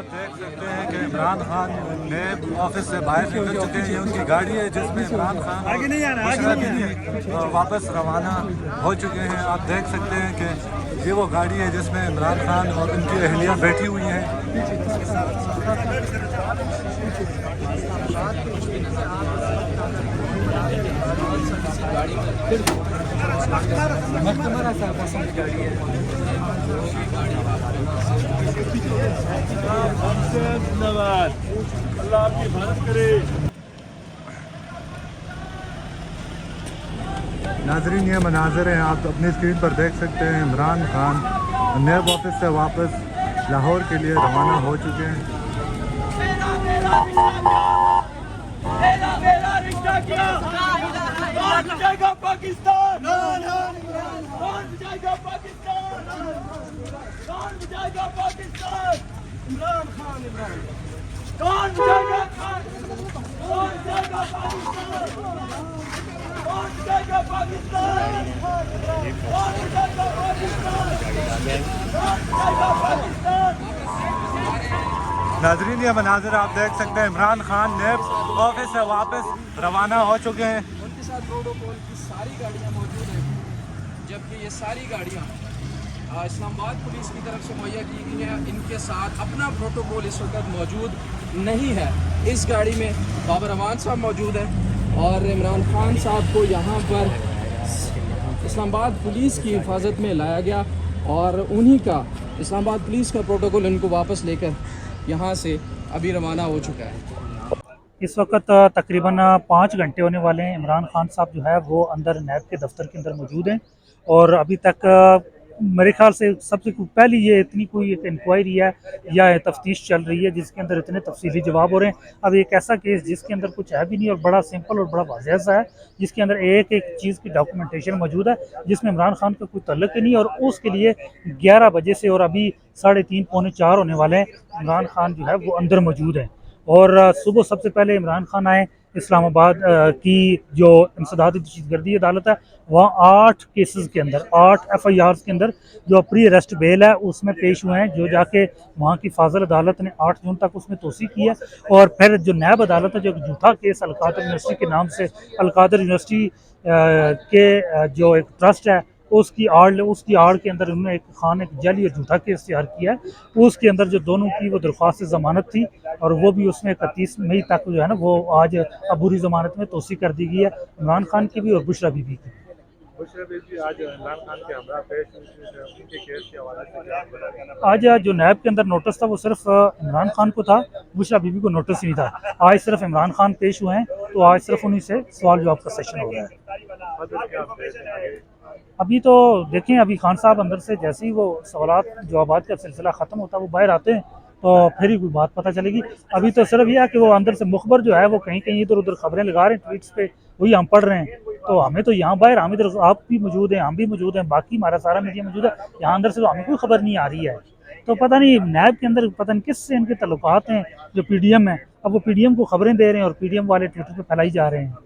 आप देख सकते हैं कि इमरान खान ने ऑफिस से बाहर निकल चुके हैं। ये उनकी गाड़ी है जिसमें इमरान खान बुशरा बीबी वापस रवाना हो चुके हैं। आप देख सकते हैं कि ये वो गाड़ी है जिसमें इमरान खान और उनकी अहलिया बैठी हुई हैं। अल्लाह आपकी मदद करे। नाजरीन, ये मनाजर हैं, आप अपनी स्क्रीन पर देख सकते हैं। इमरान खान नैब ऑफिस से वापस लाहौर के लिए रवाना हो चुके हैं। नाजरीन, ये मनाजिर आप देख सकते हैं। इमरान खान नैब ऑफिस से वापस रवाना हो चुके हैं। उनके साथ प्रोटोकॉल की सारी गाड़ियां मौजूद हैं, जबकि ये सारी गाड़ियां इस्लामाबाद पुलिस की तरफ से मुहैया की गई हैं। इनके साथ अपना प्रोटोकॉल इस वक्त मौजूद नहीं है। इस गाड़ी में बाबर अमान साहब मौजूद हैं और इमरान खान साहब को यहाँ पर इस्लामाबाद पुलिस की हिफाजत में लाया गया और उन्हीं का इस्लामाबाद पुलिस का प्रोटोकॉल इनको वापस लेकर यहाँ से अभी रवाना हो चुका है। इस वक्त तकरीबन 5 घंटे होने वाले हैं। इमरान खान साहब जो है वो अंदर नैब के दफ्तर के अंदर मौजूद हैं और अभी तक मेरे ख्याल से सबसे पहली ये इतनी कोई एक इंक्वायरी है या तफ्तीश चल रही है जिसके अंदर इतने तफसीली जवाब हो रहे हैं। अब एक ऐसा केस जिसके अंदर कुछ है भी नहीं और बड़ा सिंपल और बड़ा वाज़ेह सा है, जिसके अंदर एक एक चीज़ की डॉक्यूमेंटेशन मौजूद है जिसमें इमरान खान का कोई तल्लुक ही नहीं, और उसके लिए 11 बजे से और अभी 3:30 पौने 4 होने वाले हैं। इमरान खान जो है वो अंदर मौजूद हैं और सुबह सबसे पहले इमरान खान आए इस्लामाबाद की जो इंसदाद दहशतगर्दी अदालत है, वहाँ 8 केसेस के अंदर 8 FIRs के अंदर जो प्री अरेस्ट बेल है उसमें पेश हुए हैं, जो जाके वहाँ की फाजल अदालत ने 8 जून तक उसमें तोसी की है। और फिर जो नैब अदालत है, जो झूठा केस अलकादर यूनिवर्सिटी के नाम से अलकादर यूनिवर्सिटी के जो एक ट्रस्ट है उसकी आड़ के अंदर उन्होंने एक खान एक जाली और झूठा केस तैयार किया है। उसके अंदर जो दोनों की वो दरख्वास्त जमानत थी और वो भी उसमें 31 मई तक जो है ना वो आज अबूरी जमानत में तोसी कर दी गई है, इमरान खान की भी और बुशरा बीबी की। आज जो नैब के अंदर नोटिस था वो सिर्फ इमरान खान को था, बुशरा बीबी को नोटिस नहीं था। आज सिर्फ इमरान खान पेश हुए हैं तो आज सिर्फ उन्हीं से सवाल जवाब का सेशन हो रहा है। अभी तो देखें, अभी खान साहब अंदर से जैसे ही वो सवालात जवाबात का सिलसिला ख़त्म होता है वो बाहर आते हैं तो फिर ही कोई बात पता चलेगी। अभी तो सिर्फ यह है कि वो अंदर से मुखबर जो है वो कहीं कहीं इधर उधर खबरें लगा रहे हैं ट्वीट्स पे, वही हम पढ़ रहे हैं। तो हमें तो यहाँ बाहर हम इधर आप भी मौजूद हैं, हम भी मौजूद हैं, बाकी हमारा सारा मीडिया मौजूद है, यहाँ अंदर से तो हमें कोई खबर नहीं आ रही है। तो पता नहीं नैब के अंदर पता नहीं किससे इनके तल्लुकात हैं। जो PDM है, अब वो PDM को खबरें दे रहे हैं और PDM वाले ट्विटर पर फैलाई जा रहे हैं।